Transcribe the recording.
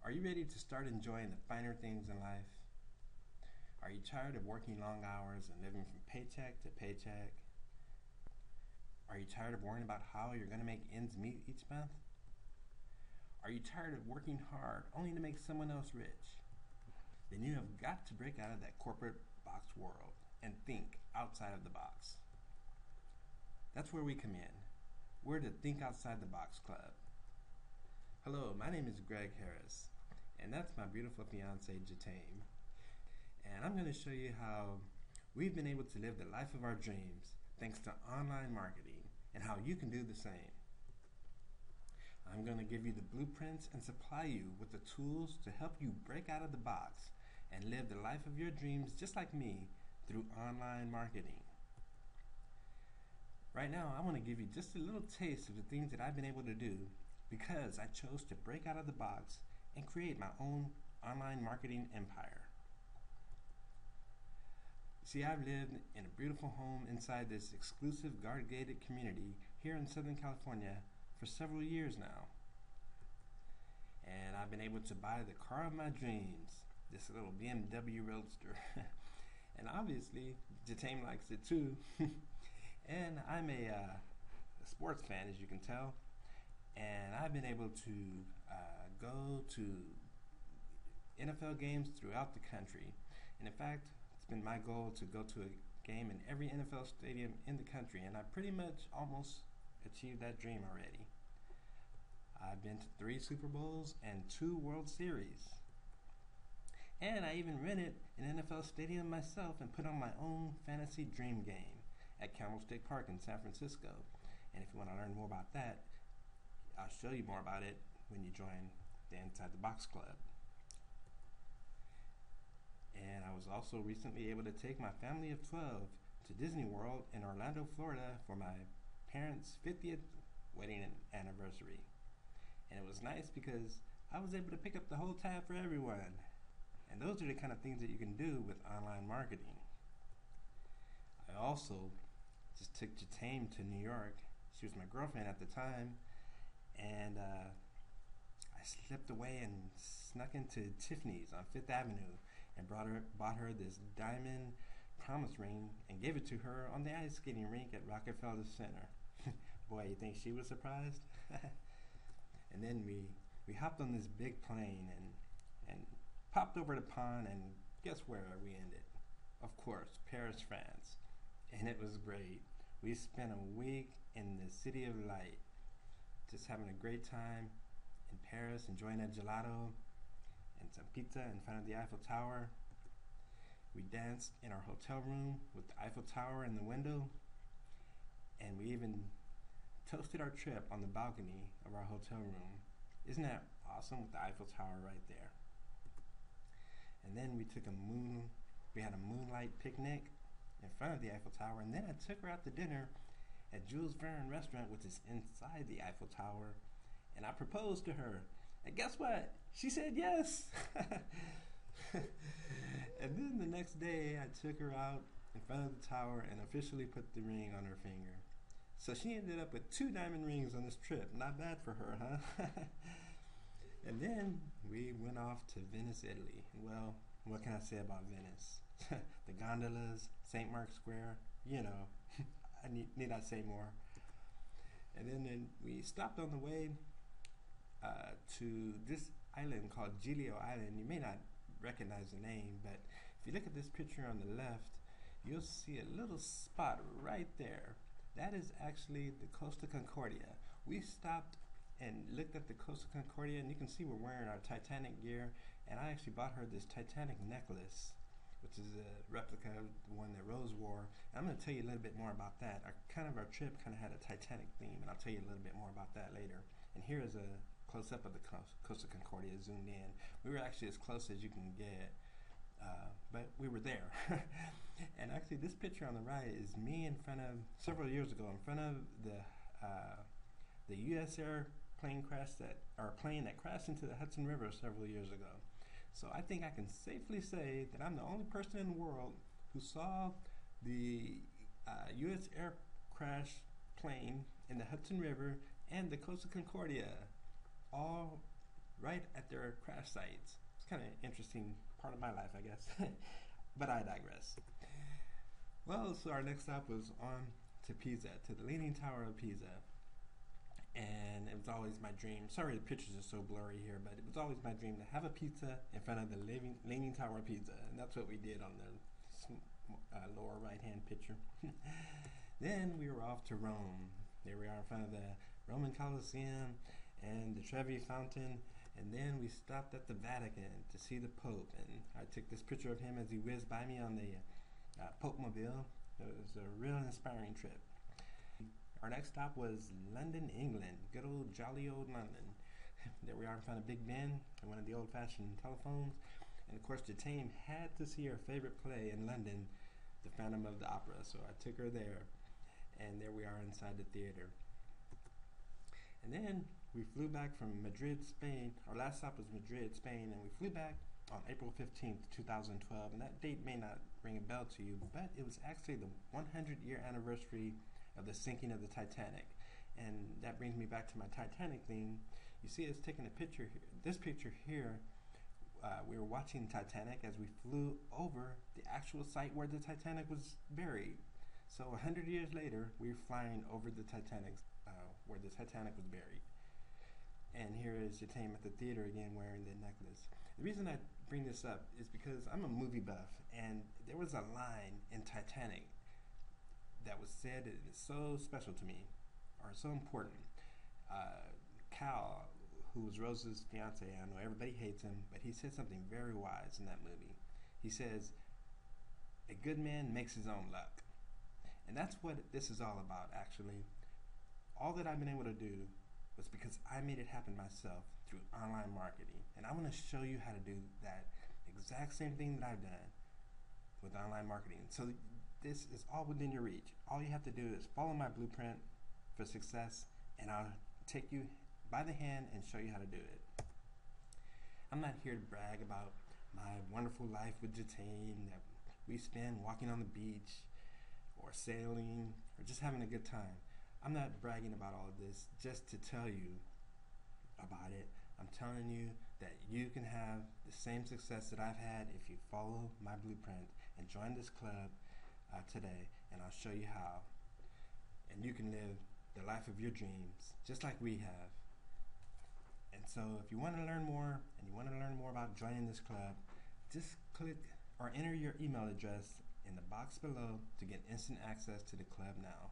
Are you ready to start enjoying the finer things in life? Are you tired of working long hours and living from paycheck to paycheck? Are you tired of worrying about how you're going to make ends meet each month? Are you tired of working hard only to make someone else rich? Then you have got to break out of that corporate box world and think outside of the box. That's where we come in. We're the Think Outside the Box Club. Hello, my name is Greg Harris, and that's my beautiful fiance, Jatame. And I'm going to show you how we've been able to live the life of our dreams thanks to online marketing and how you can do the same. I'm going to give you the blueprints and supply you with the tools to help you break out of the box and live the life of your dreams just like me through online marketing. Right now, I want to give you just a little taste of the things that I've been able to do because I chose to break out of the box and create my own online marketing empire. See, I've lived in a beautiful home inside this exclusive guard-gated community here in Southern California for several years now. And I've been able to buy the car of my dreams, this little BMW Roadster. And obviously, Jatame likes it too. And I'm a sports fan, as you can tell. And I've been able to go to NFL games throughout the country. And in fact, it's been my goal to go to a game in every NFL stadium in the country. And I pretty much almost achieved that dream already. I've been to 3 Super Bowls and 2 World Series. And I even rented an NFL stadium myself and put on my own fantasy dream game at Candlestick Park in San Francisco. And if you want to learn more about that, I'll show you more about it when you join the Inside the Box Club. And I was also recently able to take my family of 12 to Disney World in Orlando, Florida for my parents' 50th wedding anniversary. And it was nice because I was able to pick up the whole tab for everyone. And those are the kind of things that you can do with online marketing. I also just took Jatame to New York. She was my girlfriend at the time. And I slipped away and snuck into Tiffany's on Fifth Avenue and bought her this diamond promise ring and gave it to her on the ice skating rink at Rockefeller Center. Boy, you think she was surprised? And then we hopped on this big plane and popped over the pond, and guess where we ended? Of course, Paris, France. And it was great. We spent a week in the City of Light, just having a great time in Paris, enjoying a gelato and some pizza in front of the Eiffel Tower. We danced in our hotel room with the Eiffel Tower in the window, and we even toasted our trip on the balcony of our hotel room. Isn't that awesome with the Eiffel Tower right there? And then we had a moonlight picnic in front of the Eiffel Tower, and then I took her out to dinner at Jules Verne restaurant, which is inside the Eiffel Tower, and I proposed to her. And guess what? She said yes. And then the next day, I took her out in front of the tower and officially put the ring on her finger. So she ended up with 2 diamond rings on this trip. Not bad for her, huh? And then we went off to Venice, Italy. Well, what can I say about Venice? The gondolas, St. Mark's Square, you know. I need not say more. And then we stopped on the way to this island called Giglio Island. You may not recognize the name, but if you look at this picture on the left, you'll see a little spot right there. That is actually the Costa Concordia. We stopped and looked at the Costa Concordia, and you can see we're wearing our Titanic gear, and I actually bought her this Titanic necklace, which is a replica of the one that Rose wore. And I'm going to tell you a little bit more about that. Our trip kind of had a Titanic theme, and I'll tell you a little bit more about that later. And here is a close-up of the Costa Concordia zoomed in. We were actually as close as you can get, but we were there. And actually, this picture on the right is me in front of, several years ago, in front of the U.S. plane that crashed into the Hudson River several years ago. So I think I can safely say that I'm the only person in the world who saw the U.S. air crash plane in the Hudson River and the Costa Concordia all right at their crash sites. It's kind of an interesting part of my life, I guess. But I digress. Well, so our next stop was on to Pisa, to the Leaning Tower of Pisa. And it was always my dream. Sorry, the pictures are so blurry here, but it was always my dream to have a pizza in front of the Leaning Tower of Pisa. And that's what we did on the lower right-hand picture. Then we were off to Rome. There we are in front of the Roman Colosseum and the Trevi Fountain. And then we stopped at the Vatican to see the Pope. And I took this picture of him as he whizzed by me on the Pope Mobile. It was a real inspiring trip. Our next stop was London, England. Good old, jolly old London. There we are in front of Big Ben and one of the old-fashioned telephones. And of course, Jatane had to see her favorite play in London, The Phantom of the Opera. So I took her there. And there we are inside the theater. And then we flew back from Madrid, Spain. Our last stop was Madrid, Spain. And we flew back on April 15th, 2012. And that date may not ring a bell to you, but it was actually the 100-year anniversary of the sinking of the Titanic. And that brings me back to my Titanic theme. You see us taking a picture here. This picture here, we were watching Titanic as we flew over the actual site where the Titanic was buried. So 100 years later, we were flying over the Titanic, where the Titanic was buried. And here is Jatane at the theater again wearing the necklace. The reason I bring this up is because I'm a movie buff, and there was a line in Titanic that was said that is so special to me, or so important. Cal, who was Rose's fiance, I know everybody hates him, but he said something very wise in that movie. He says, "A good man makes his own luck." And that's what this is all about, actually. All that I've been able to do was because I made it happen myself through online marketing. And I want to show you how to do that exact same thing that I've done with online marketing. So this is all within your reach. All you have to do is follow my blueprint for success, and I'll take you by the hand and show you how to do it. I'm not here to brag about my wonderful life with Jatane that we spend walking on the beach or sailing or just having a good time. I'm not bragging about all of this just to tell you about it. I'm telling you that you can have the same success that I've had if you follow my blueprint and join this club today, and I'll show you how. And you can live the life of your dreams just like we have. And so if you want to learn more and you want to learn more about joining this club, just click or enter your email address in the box below to get instant access to the club now.